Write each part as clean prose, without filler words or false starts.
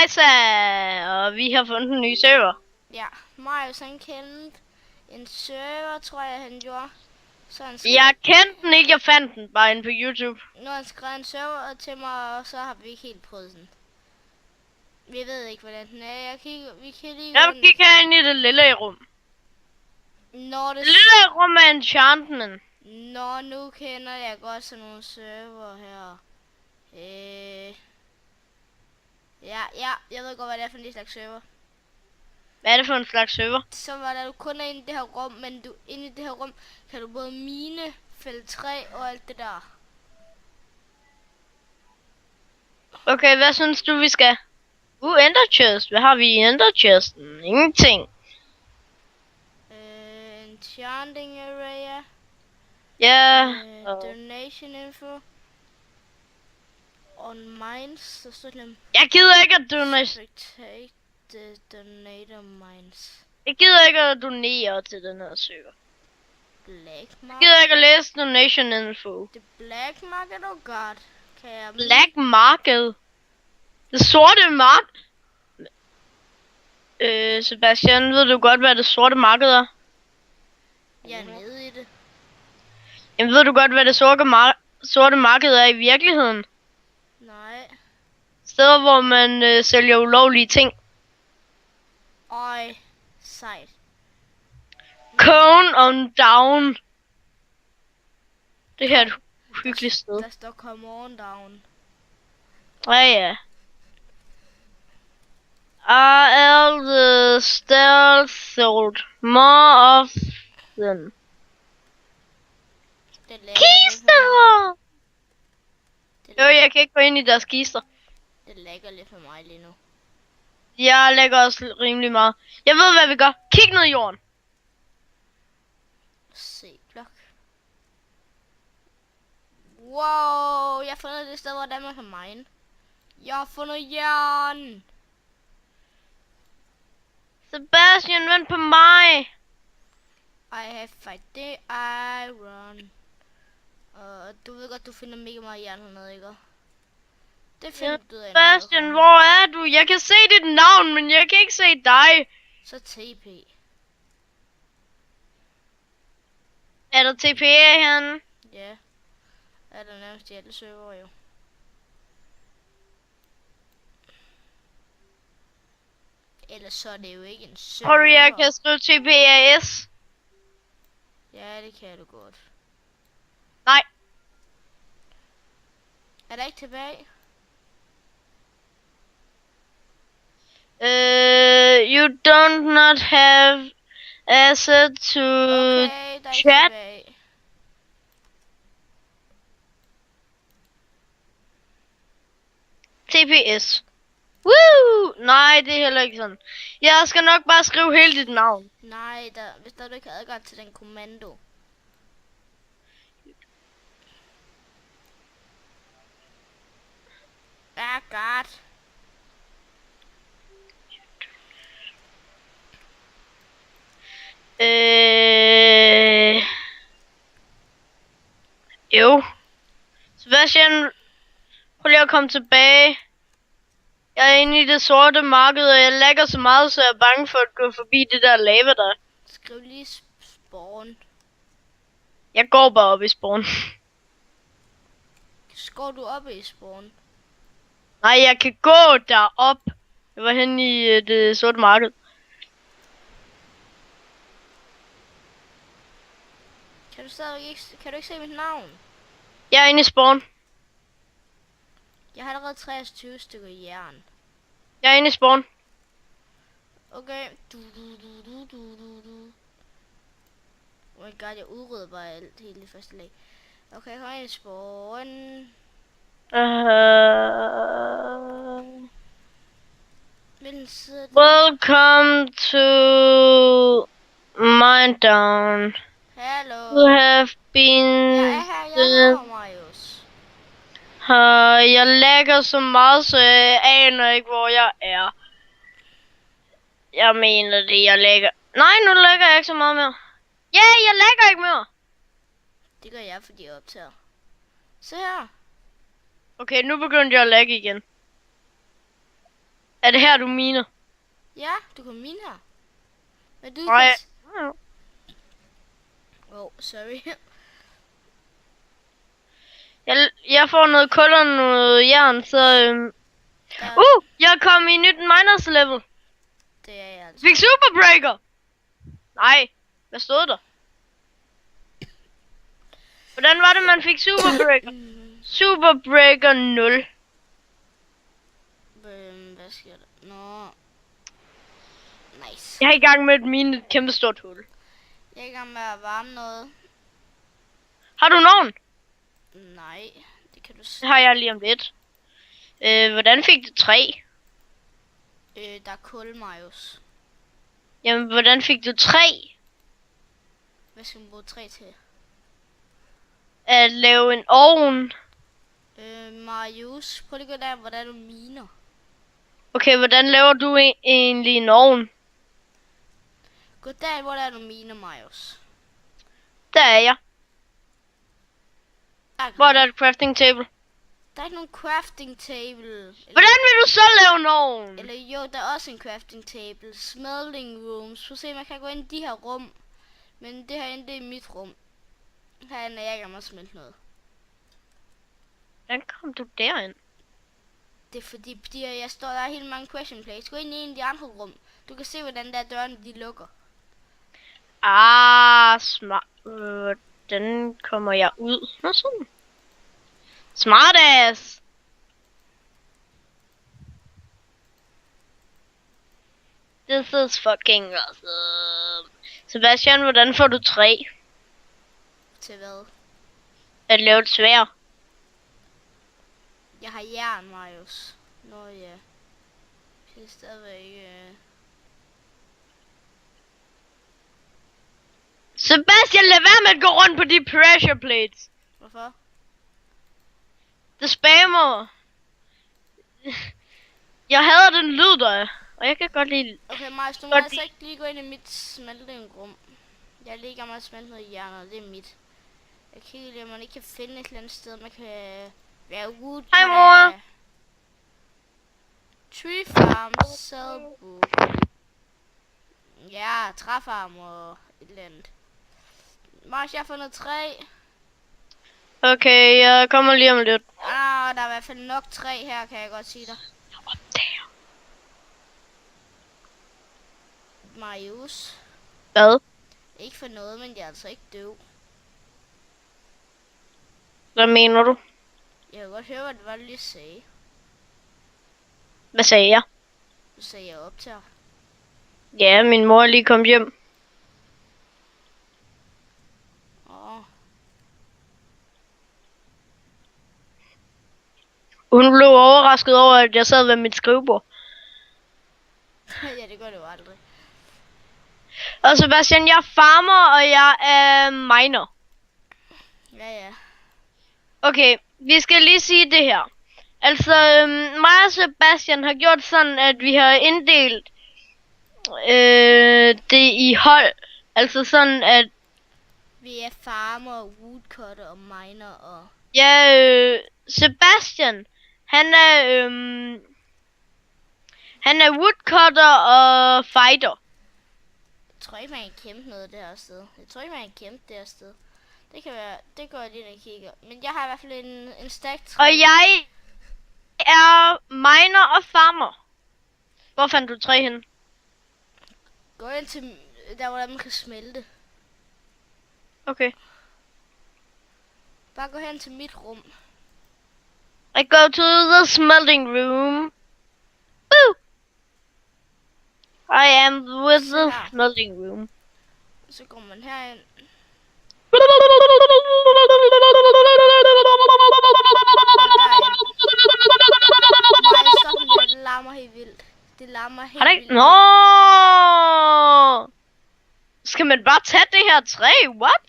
Hejsa, og vi har fundet en ny server. Ja, Marius han kendte en server, tror jeg han gjorde. Så han skrev, Jeg kendte den ikke, jeg fandt den bare inde på YouTube. nu har han skrevet en server til mig, og så har vi ikke helt prøvet den. Vi ved ikke, hvordan den er. Vi kan lige Jeg gik herinde i det lille rum. Når det Det lille rum er enchantment. Nå, nu kender jeg godt sådan nogle server her. Ja, jeg ved godt, hvad det er for en slags server. Hvad er det for en slags server? Så var der kun er inde i det her rum, men inde i det her rum kan du både mine, fælde træ og alt det der. Okay, hvad synes du, vi skal? Ender chest. Hvad har vi i ender chesten? Ingenting. Enchanting area. Ja. Donation info. On mines, så står det Jeg gider ikke at donere. Protect the donator mines. Jeg gider ikke at donere til den her server. Black Jeg market. gider ikke at læse donation info. Det black market, oh god. Kan jeg Black market. Det sorte marked. Sebastian, ved du godt, hvad det sorte marked er? Jeg er nede i det. Jamen, ved du godt, hvad det sorte marked er i virkeligheden? Nej. Steder, hvor man sælger ulovlige ting. Øj. Sejt. Cone on down. Det her er et hyggeligt sted. Der står come on down. Ja. Are all the stairs sold more often? Det lægger Kister! Det Jo, jeg kan ikke gå ind i deres kister. Det lægger lidt for mig lige nu. Jeg lægger også rimelig meget. Jeg ved, hvad vi gør. Kig ned i jorden. Se blok. Wow, jeg har fundet det sted, hvor man kan mine. Jeg har fundet jern. Sebastian, vent på mig. I have fight the iron. Du ved godt, du finder mega meget jern hernede, ikke? Det finder du ud af. Sebastian, hvor er du? Jeg kan se dit navn, men jeg kan ikke se dig. Så TP. Er der TPA herinde? Ja. Er der nærmest i alle server jo. Ellers så er det jo ikke en server. Tror du, jeg kan skrive TPAS? Ja, det kan du godt. Nej. Er der ikke tilbage? You don't not have asset to Okay, der er ikke chat. tilbage. TPS. Woo! Nej, det er heller ikke sådan. Jeg skal nok bare skrive hele dit navn. Nej, hvis der du ikke har adgang til den kommando. Ah, god. Jo. Sebastian, prøv lige at komme tilbage. Jeg er inde i det sorte marked, og jeg lægger så meget, så jeg er bange for at gå forbi det der lava der. Skriv lige spawn. Jeg går bare op i spawn. Skår du op i spawn? Nej, jeg kan gå derop. Jeg var henne i det sorte marked. Kan du ikke se mit navn? Jeg er inde i spawn. Jeg har allerede 23 stykker jern. Jeg er inde i spawn. Okay. Oh my god, jeg udrydder bare alt hele det første lag. Okay, kom ind i spawn. Welcome to Mine Down. Hello. You have been... Jeg er her, Marius. Jeg lægger så meget, så jeg aner ikke, hvor jeg er. Jeg mener det, jeg lægger... Nej, nu lægger jeg ikke så meget mere. Ja, jeg lægger ikke mere. Det gør jeg, fordi jeg optager. Se her. Okay, nu begyndte jeg at lægge igen. Er det her, du miner? Ja, du kan mine her. Men du Nej. kan... Sorry. Jeg får noget kul og noget jern, så... Jeg kom i nyt miners level. Det er jeg altså. Fik Super Breaker. Nej, hvad stod der? Hvordan var det, man fik Super Breaker? Super Breaker 0. Hvad sker der? Nå. Nice. Jeg er i gang med at mine et kæmpe stort hul. Jeg er i gang med at varme noget. Har du nogen? Nej, det kan du se. Det har jeg lige om lidt. Hvordan fik du 3? Der er kul, Marius. Jamen, hvordan fik du 3? Hvad skal man bruge 3 til? At lave en ovn. Marius, prøv lige at gå der, hvordan du miner. Okay, hvordan laver du egentlig en ovn? Gå der, hvor der er du miner, Marius. Der er jeg. Hvor er der et crafting table? Der er ikke nogen crafting table. Hvordan vil du så lave en ovn? Eller jo, der er også en crafting table. Smelting rooms. Prøv at se, man kan gå ind i de her rum. Men det herinde, det er mit rum. Herinde er jeg i gang med at smelte noget. Hvordan kom du derind? Det er fordi jeg står der helt mange question plates. Gå ind i en af de andre rum. Du kan se, hvordan der dørene de lukker. Smart. Den kommer jeg ud. Nå sådan. Smart ass. This is fucking awesome. Sebastian, hvordan får du 3? Til hvad? At lave et sværd. Jeg har jern, Marius. Nå ja. Det er stadigvæk... Sebastian, lad være med at gå rundt på de pressure plates. Hvorfor? Det spammer. Jeg hader den lyd der er. Og jeg kan godt lide... Okay, Marius, du må altså ikke lige gå ind i mit smeltingrum. Jeg er lige i gang med at smelte noget jern, og det er mit. Jeg kigger lige, om man ikke kan finde et eller andet sted, man kan være wood. Hej mor. Tree farm, cellbook. Ja, træfarm og et eller andet. Marius, jeg har fundet 3. Okay, jeg kommer lige om lidt. Der er i hvert fald nok 3 her, kan jeg godt sige dig. Der. Marius. Hvad? Ikke for noget, men jeg er altså ikke døv. Hvad mener du? Jeg kan godt høre, hvad det var, du lige sagde. Hvad sagde jeg? Du sagde, jeg optager. Ja, min mor er lige kommet hjem. Hun blev overrasket over, at jeg sad ved mit skrivebord. Ja, det gør det jo aldrig. Og Sebastian, jeg er farmer, og jeg er miner. Ja. Okay, vi skal lige sige det her. Altså, mig og Sebastian har gjort sådan, at vi har inddelt det i hold. Altså sådan, at... Vi er farmer, woodcutter og miner og... Ja, Sebastian, han er woodcutter og fighter. Jeg tror ikke, man kan kæmpe noget det her sted. Det kan være, det går jeg lige og kigger. Men jeg har i hvert fald en stack træ. Og jeg er miner og farmer. Hvor fandt du 3 henne? Gå ind til der, hvor man kan smelte. Okay. Bare gå hen til mit rum. I go to the smelting room. Woo! I am with the smelting room. Så går man herind. Det larmer helt vildt. Nå! Skal man bare tage det her træ? What?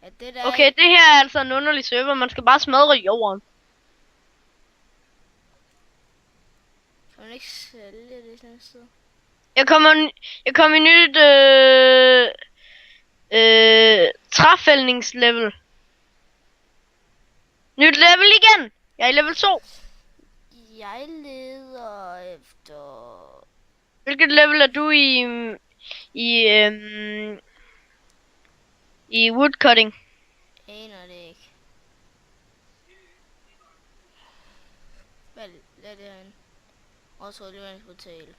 Ja, det der okay, det her er altså en underlig server. Man skal bare smadre jorden. Kan man ikke sælge det sådan et sted? Jeg kommer i nyt træfældningslevel. Nyt level igen. Jeg er i level 2. Jeg leder efter... Hvilket level er du i, i woodcutting? Aner det ikke. Hvad er det herinde? Også relevantsportal.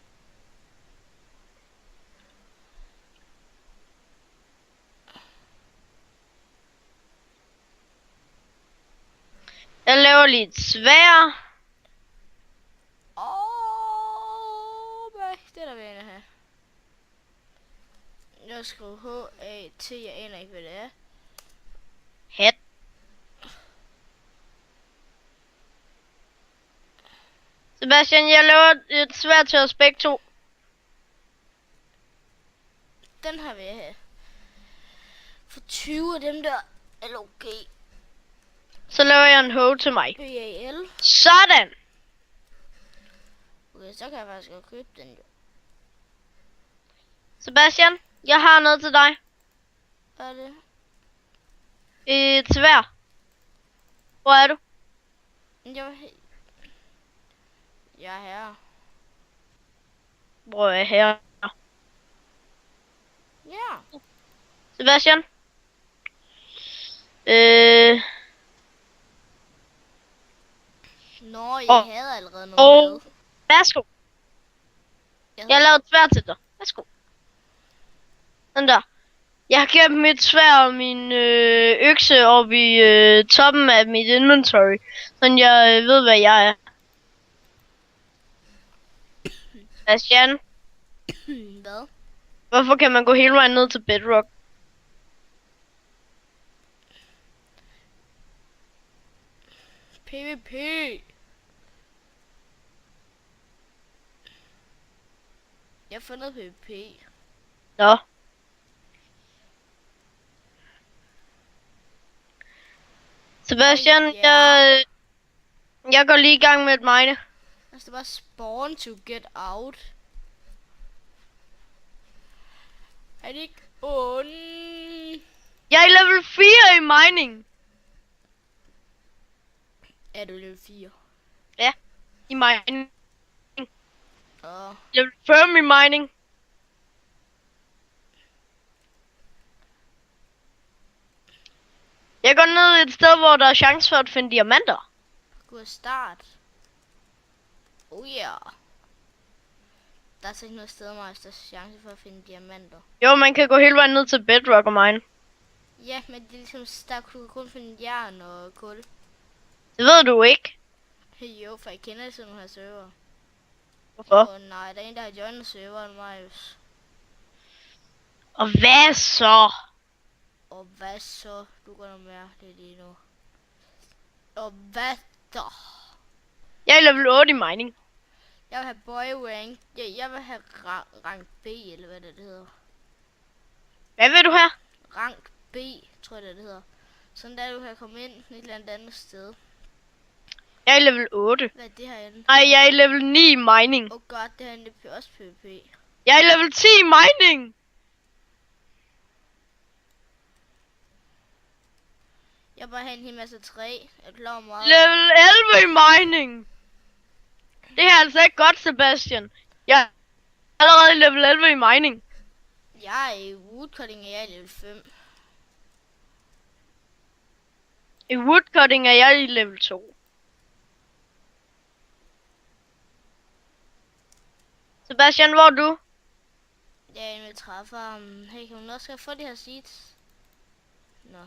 Jeg laver lige et sværd. Det der vil jeg have. Jeg skriver H-A-T, jeg aner ikke hvad det er. Hat. Sebastian, jeg laver et sværd til os begge to. Den her vil jeg have. For 20 af dem der. LOG. Så laver jeg en hoe til mig. BAL. Sådan. Okay, så kan jeg faktisk godt købe den jo. Sebastian, jeg har noget til dig. Hvad er det? Et sværd. Hvor er du? Jeg er her. Hvor er jeg her? Ja. Sebastian? Nå, jeg havde allerede noget med. Værsgo. Jeg har lavet et sværd til dig. Værsgo. Sådan der. Jeg har gemt mit sværd og min økse op i toppen af mit inventory. Så jeg ved, hvad jeg er. Sebastian, Hvad? hvorfor kan man gå hele vejen ned til Bedrock? PvP. Jeg har fundet PvP. Nå. Sebastian, jeg går lige i gang med et mine. Der står bare spawn to get out. Er det ikke ond? Jeg er i level 4 i mining. Er du level 4? Ja, i mining. Åh. Level 5 i mining. Jeg går ned et sted, hvor der er chance for at finde diamanter. God start. Oh yeah. Der er altså ikke noget sted, hvor der er chance for at finde diamanter. Jo, man kan gå hele vejen ned til Bedrock og mine. Ja, men det er ligesom, der kunne du kun finde jern og kul. Det ved du ikke. Jo, for jeg kender sådan nogle her server. Hvorfor? Nej, der er en, der har joinet serveren, Marius. Og hvad så? Og hvad så? Du går noget mærkeligt lige nu. Og hvad så? Jeg er i level 8 i mining. Jeg vil have boy rank. Jeg vil have rank B, eller hvad det hedder. Hvad vil du have? Rank B, tror jeg det hedder. Sådan der du kan komme ind et eller andet sted. Jeg er i level 8. Hvad er det herinde? Nej, jeg er i level 9 i mining. Oh god, det herinde er også PvP. Jeg er i level 10 i mining. Jeg bare have en hel masse træ. Jeg klarer meget. Level 11 i mining. Det er altså ikke godt, Sebastian. Jeg er allerede i level 11 i mining. Jeg er i woodcutting, og jeg er i level 5. I woodcutting er jeg i level 2. Sebastian, hvor er du? Jeg er inde med træfarmen. Hey, kan hun også få de her seeds? Nå.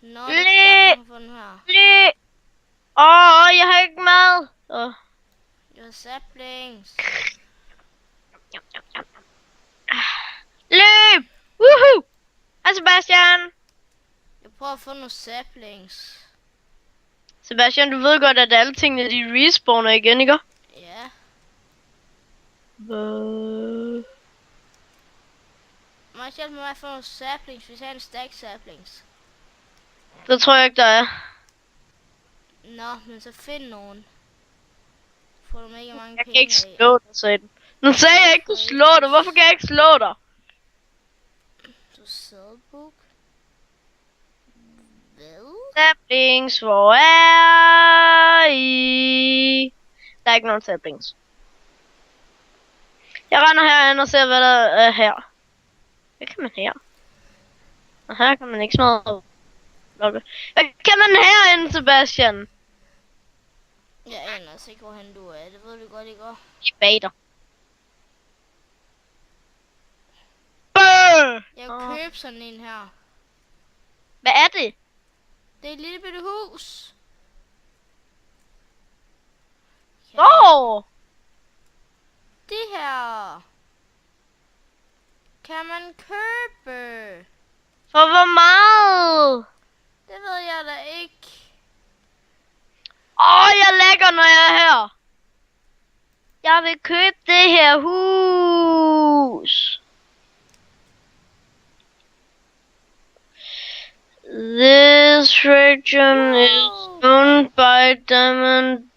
Nå, det er få den her. Jeg har ikke mad. Jeg har saplings. Løb! Woohoo! Hej Sebastian! Jeg prøver at få nogle saplings. Sebastian, du ved godt, at alle tingene de respawner igen, ikke? Ja. Må jeg hjælpe mig at få nogle saplings, hvis jeg har en stack saplings? Det tror jeg ikke, der er. Nå, men så find nogen. Får du mega mange Jeg penge kan ikke af. slå dig, sagde den. Nu sagde jeg ikke, du slå dig. Hvorfor kan jeg ikke slå dig? Du Hvad? Saplings, hvor er Der er ikke nogen saplings. Jeg render herhen og ser, hvad der er her. Hvad kan man her? Og her kan man ikke smadre. Hvad kan man herinde, Sebastian? Jeg aner altså ikke, hvorhen du er. Det ved du godt, ikke? I bader. Bøh! Jeg vil købe sådan en her. Hvad er det? Det er et lille bitte hus. Åh! Det her kan man købe. For hvor meget? Det ved jeg da ikke. Jeg lægger, når jeg er her. Jeg vil købe det her hus. This region is owned by Diamond.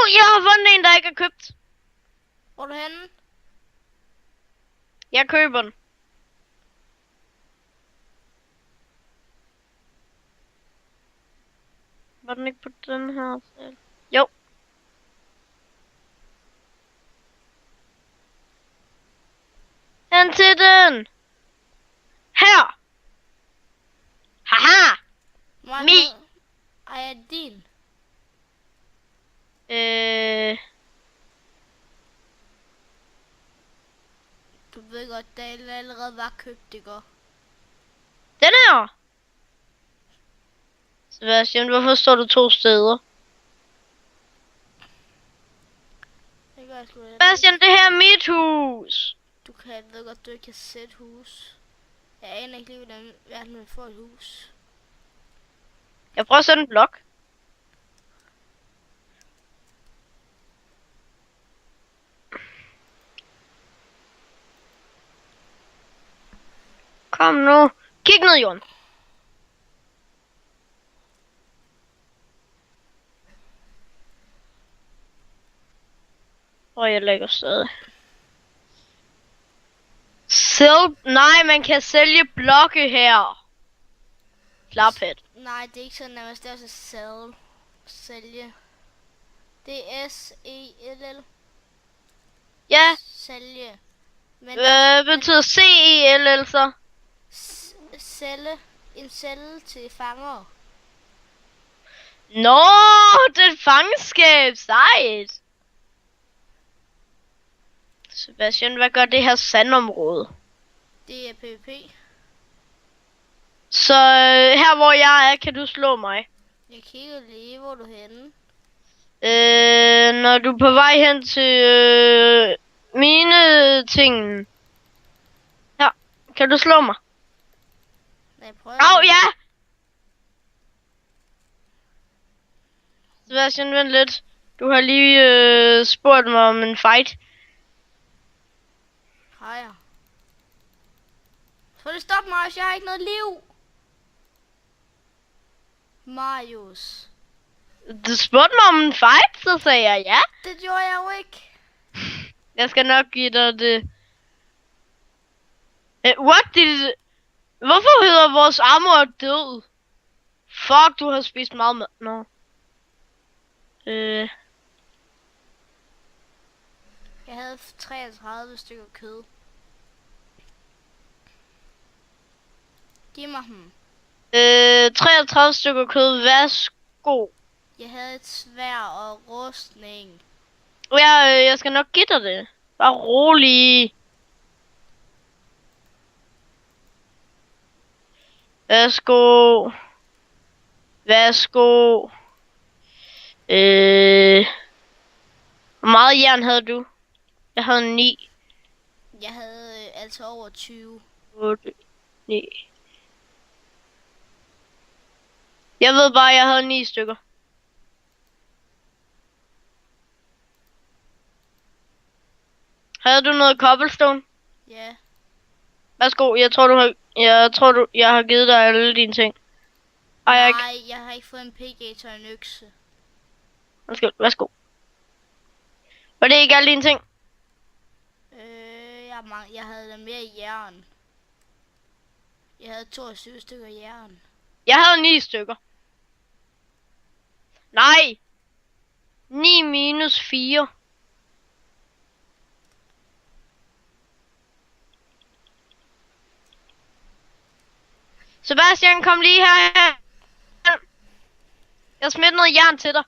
Jeg har fundet en, der ikke er købt. Hvor er du henne? Jeg køber den. Var den ikke på den her selv? Jo. Hen til den. Her. Haha. Mi. Ej, er det din? Du ved godt, der allerede var købt, ikke? Den her. Sebastian, hvorfor står du 2 steder? Det gør jeg sgu da. Sebastian, det her er mit hus. Du kan, ved godt, du ikke kan sætte hus. Jeg aner ikke lige, hvordan verden vil få et hus. Jeg prøver at sætte en blok. Kom nu. Kig ned i jorden. Jeg lægger stadig. Nej, man kan sælge blokke her. Klaphet. Nej, det er ikke sådan, nærmest. Det er også sælge. Det er S-E-L-L. Ja. Sælge. Men Hvad betyder C-E-L-L så? Sælge. En celle til fanger. Nå, det er et fangeskab. Sejt. Sebastian, hvad gør det her sandområde? Det er PvP. Så her hvor jeg er, kan du slå mig. Jeg kigger lige, hvor du er henne. Når du er på vej hen til mine ting. Her, kan du slå mig? Nej, prøv. Ja! Sebastian, vent lidt. Du har lige spurgt mig om en fight. Hej. Så det stop, Marius. Jeg har ikke noget liv. Marius. Du spurgte mig om en fight, så sagde jeg ja. Det gjorde jeg jo ikke. Jeg skal nok give dig det. Hvorfor hedder vores armor død? Fuck, du har spist meget mad. Nå. Jeg havde 33 stykker kød. Giv mig dem. 33 stykker kød. Værsgo. Jeg havde et sværd og rustning. Jeg skal nok give dig det. Bare rolig. Værsgo. Værsgo. Hvor meget jern havde du? Jeg havde 9. Jeg havde altså over 20. 8, 9. Jeg ved bare, jeg havde 9 stykker. Havde du noget cobblestone? Ja. Værsgo, jeg tror jeg har givet dig alle dine ting. Ej, Nej, jeg har ikke fået en pickaxe og en økse. Undskyld, værsgo. Var det ikke alle dine ting? Jeg havde da mere jern. Jeg havde 22 stykker jern. Jeg havde 9 stykker. Nej! 9 minus 4. Sebastian, kom lige her. Jeg smidt noget jern til dig.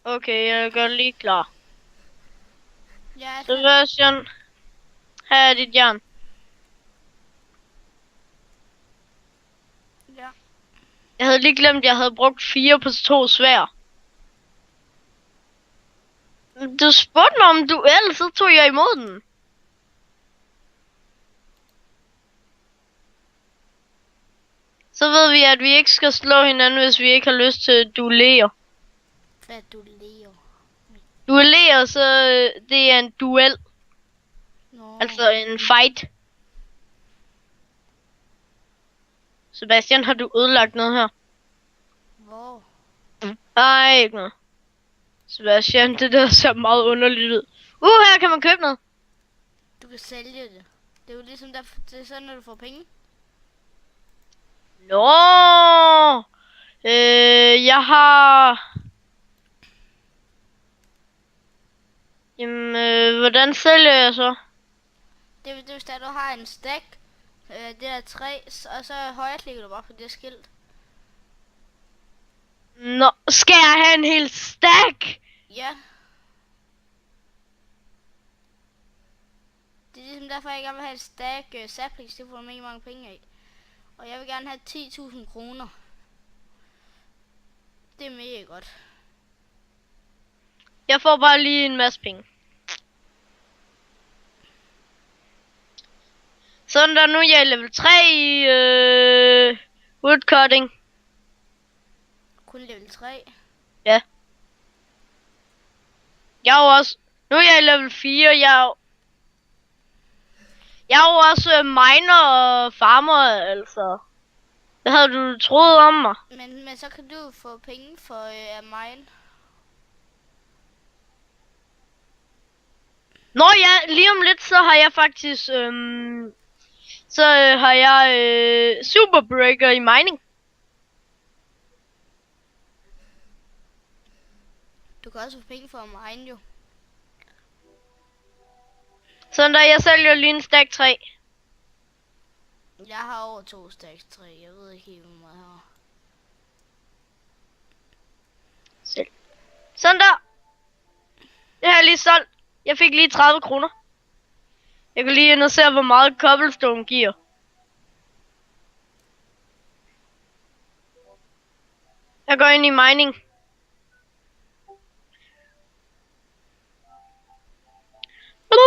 Okay, jeg gør lige klar. Ja, Sebastian, her er dit jern. ja. Jeg havde lige glemt, at jeg havde brugt 4 på 2 svær. Du spurgte mig om duel, så tog jeg imod den. Så ved vi, at vi ikke skal slå hinanden, hvis vi ikke har lyst til at duellere. Hvad du lever? Duellere, så det er en duel. Nå. Altså en fight. Sebastian, har du ødelagt noget her? Hvor? Nej, ikke noget. Sebastian, det der ser meget underligt ud. Her kan man købe noget. Du kan sælge det. Det er jo ligesom, det er sådan, når du får penge. Nå. Jeg har... Jamen, hvordan sælger jeg så? Det er hvis der, du har en stack. Det er 3, og så højre klikker du bare på det skilt. Nå, skal jeg have en hel stack? Ja. Det er ligesom derfor, jeg gerne vil have en stack saplings. Det får du ikke mange penge af. Og jeg vil gerne have 10.000 kroner. Det er mega godt. Jeg får bare lige en masse penge. Sådan der, nu er jeg level 3 i woodcutting. Kun level 3. Ja. Jeg er jo også... Nu er jeg i level 4, jeg er jo også miner og farmer, altså. Hvad havde du troet om mig? Men så kan du få penge for mine. Nå ja, lige om lidt, så har jeg faktisk... har jeg Superbreaker i mining. Du kan også få penge for mine jo. Sådan der, jeg sælger lige en stack 3. Jeg har over 2 stacks 3. Jeg ved ikke helt, hvor meget jeg har. Selv. Sådan der. Det har jeg lige solgt. Jeg fik lige 30 kroner. Jeg kan lige ind og se, hvor meget cobblestone giver. Jeg går ind i mining. Nej,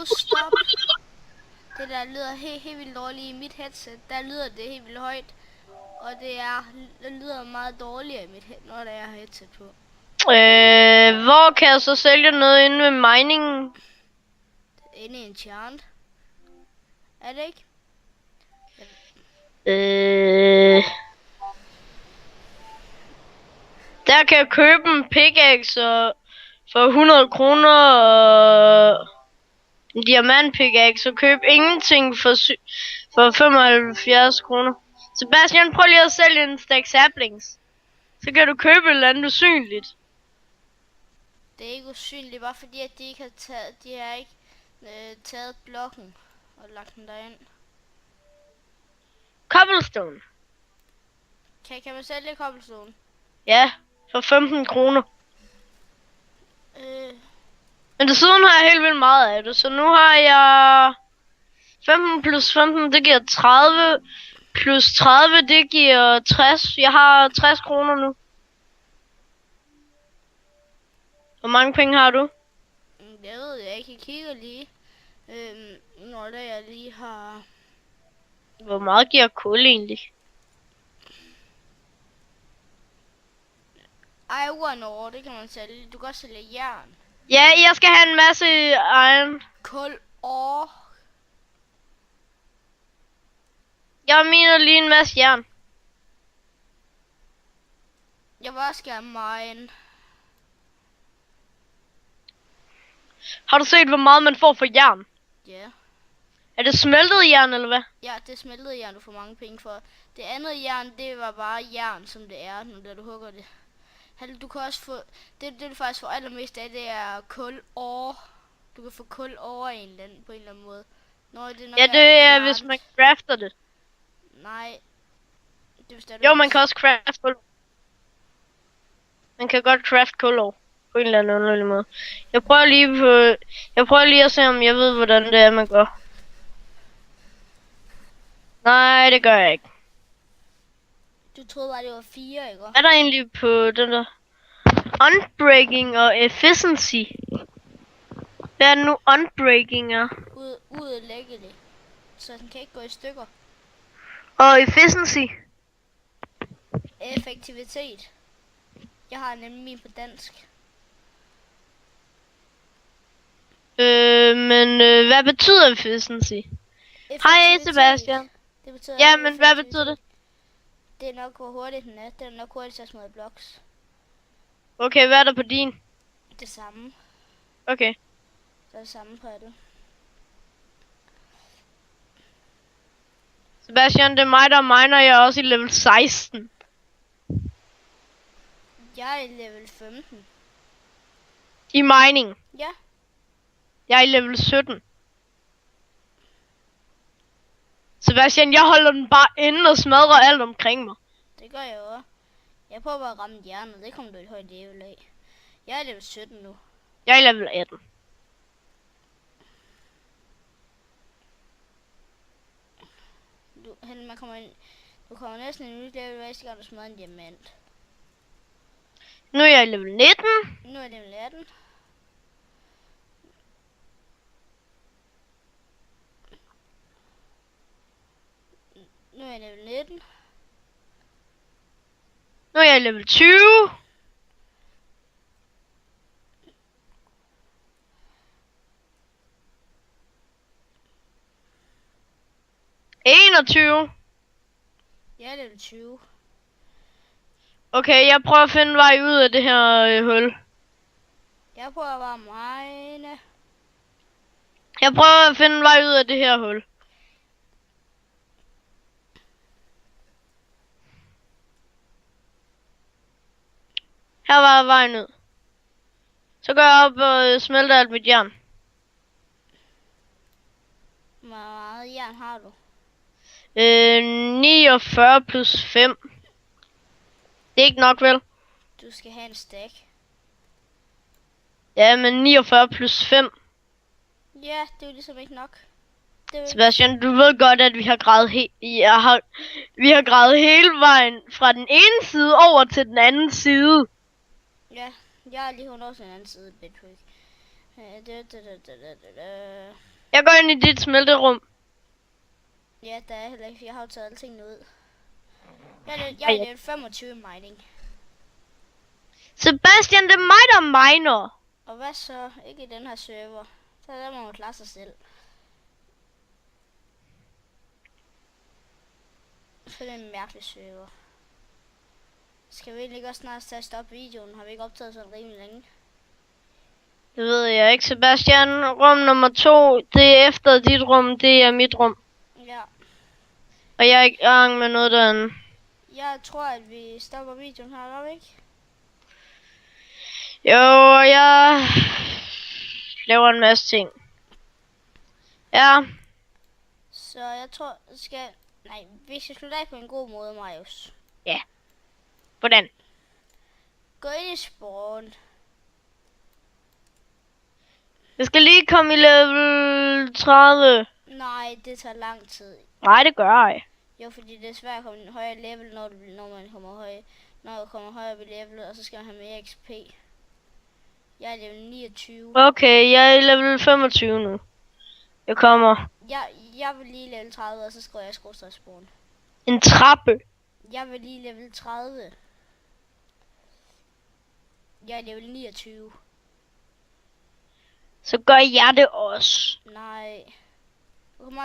stop. Det der lyder helt vildt dårligt i mit headset. Der lyder det helt vildt højt. Og det lyder meget dårligere i mit når der er headset på. Hvor kan jeg så sælge noget inde med mining? Inde i enchant. Er det ikke? Der kan jeg købe en pickaxe for 100 kroner og en diamant pickaxe og købe ingenting for 75 kroner. Sebastian, prøv lige at sælge en stack saplings. Så kan du købe et eller andet usynligt. Det er ikke usynligt, bare fordi at de ikke har taget blokken og lagt den derind. Cobblestone. Kan man sælge cobblestone? Ja, for 15 kroner. Men desuden har jeg helt vildt meget af det, så nu har jeg 15 plus 15, det giver 30, plus 30, det giver 60. Jeg har 60 kroner nu. Hvor mange penge har du? Jeg ved jeg ikke, jeg kigger lige, når det jeg lige har... Hvor meget giver kul egentlig? Iron ore, det kan man sælge. Du kan også sælge jern. Ja, jeg skal have en masse iron. Kul ore. Jeg mener lige en masse jern. Jeg vil også gerne mine. Har du set, hvor meget man får for jern? Ja. Er det smeltet jern, eller hvad? Ja, det smeltede jern, du får mange penge for. Det andet jern, det var bare jern, som det er, når du hugger det. Du kan også få, det du faktisk får allermest af, det er kul ore. Du kan få kul ore på en eller anden måde. Ja, det er, hvis man crafter det. Nej. Det jo, man kan også craft kul. Man kan godt craft kul ore. På en eller anden underlig måde. Jeg prøver lige at se, om jeg ved, hvordan det er, man gør. Nej, det gør jeg ikke. Du troede bare, det var 4, ikke? Hvad er der egentlig på den der? Unbreaking og efficiency. Hvad er det nu unbreaking er? Udlæggelig. Så den kan ikke gå i stykker. Og efficiency? Effektivitet. Jeg har nemlig min på dansk. Men hvad betyder efficiency? Hej Sebastian. Det betyder ja, men hvad betyder det? Det er nok, hvor hurtigt den er. Den er nok hurtigt at smide blocks. Okay, hvad er der på din? Det samme. Okay. Så er det samme på alle. Sebastian, det er mig, der miner. Jeg er også i level 16. Jeg er i level 15. I mining? Ja. Jeg er i level 17. Sebastian, jeg holder den bare inde og smadrer alt omkring mig. Det gør jeg også. Jeg prøver bare at ramme hjernet. Det kommer du et højt level af. Jeg er i level 17 nu. Jeg er i level 18. Du kommer næsten i en nyt level, hver gang du smadrer en diamant. Nu er jeg i level 19. Nu er jeg level 18. Nu er jeg level 19. Nu er jeg i level 20. Jeg er level 20. Okay, jeg prøver at finde vej ud af det her hul. Jeg prøver bare mine. Jeg prøver at finde vej ud af det her hul. Her var vejen ud. Så går jeg op og smelter alt mit jern. Hvor meget jern har du? 49 plus 5. Det er ikke nok, vel? Du skal have en stack. Ja, men 49 plus 5. Ja, det er jo ligesom ikke nok. Sebastian, du ved godt, at vi har gravet vi har gravet hele vejen fra den ene side over til den anden side. Ja, jeg er lige 100 til den anden side, Bedwick. Jeg går ind i dit smelterum. Ja, der er heller ikke. Jeg har jo taget alle tingene ud. Jeg er 25 mining. Sebastian, det er mig, der miner. Og hvad så? Ikke i den her server. Så der må man klare sig selv. For det er en mærkelig server. Skal vi egentlig også snart tage at stoppe videoen? Har vi ikke optaget sådan rimelig længe? Det ved jeg ikke, Sebastian. Rum nummer 2, det er efter dit rum, det er mit rum. Ja. Og jeg er i gang med noget derinde. Jeg tror, at vi stopper videoen her, gør vi ikke? Jo, jeg laver en masse ting. Ja. Så jeg tror, vi skal slutte af på en god måde, Marius. Ja. Hvordan? Gå ind i spawn. Jeg skal lige komme i level 30. Nej, det tager lang tid. Nej, det gør jeg. Jo, fordi det er svært at komme i en højere level, når man kommer højere op i levelet, og så skal man have mere XP. Jeg er level 29. Okay, jeg er i level 25 nu. Jeg kommer. Jeg vil lige level 30, og så skriver jeg /spawn. En trappe. Jeg vil lige level 30. Jeg er level 29. Så gør jeg det også. Nej.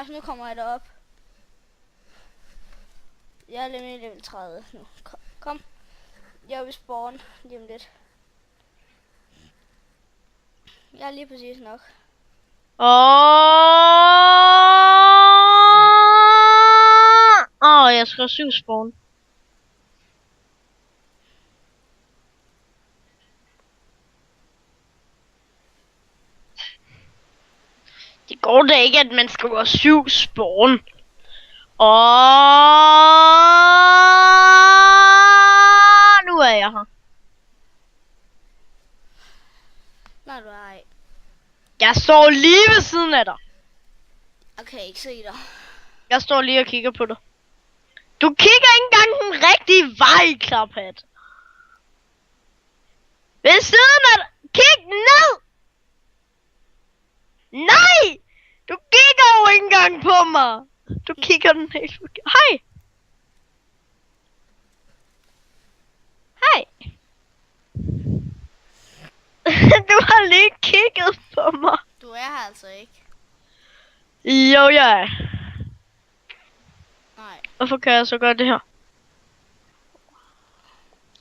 Nu kommer jeg derop. Jeg er level 30 nu. Kom. Jeg vil spawn lige om lidt. Jeg er lige præcis nok. Åh! slå 7 spawn. Det går da ikke, at man skriver 7 spawn. Og nu er jeg her. Nej, du er ej. Jeg står lige ved siden af dig. Jeg kan ikke se dig. Jeg står lige og kigger på dig. Du kigger ikke engang den rigtige vej, klaphat. Ved siden af dig. Kig ned! Nej! Du kigger jo ikke engang på mig. Du kigger den helt forkert. Hej! Hej! Du har lige kigget på mig. Du er her altså ikke. Jo, jeg er. Nej. Hvorfor kan jeg så gøre det her?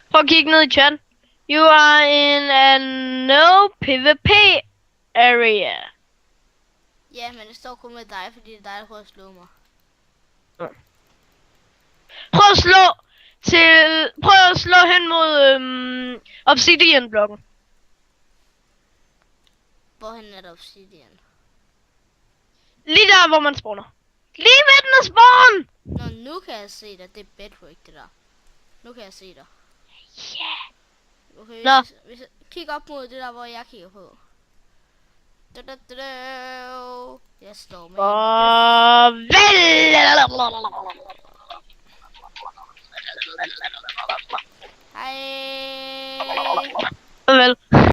Prøv at kigge ned i chat. You are in a no PvP area. Ja, men det står kun med dig, fordi det er dig, der prøver at slå mig. Prøv at slå hen mod obsidian-blokken. Hvorhen er der obsidian? Lige der, hvor man spawner. Lige ved den er spawn! Nå, nu kan jeg se dig. Det er bedrock, det der. Nu kan jeg se dig. Ja. Okay, Nå. hvis jeg kigger op mod det der, hvor jeg kigger på. Jeg står med. Farvel!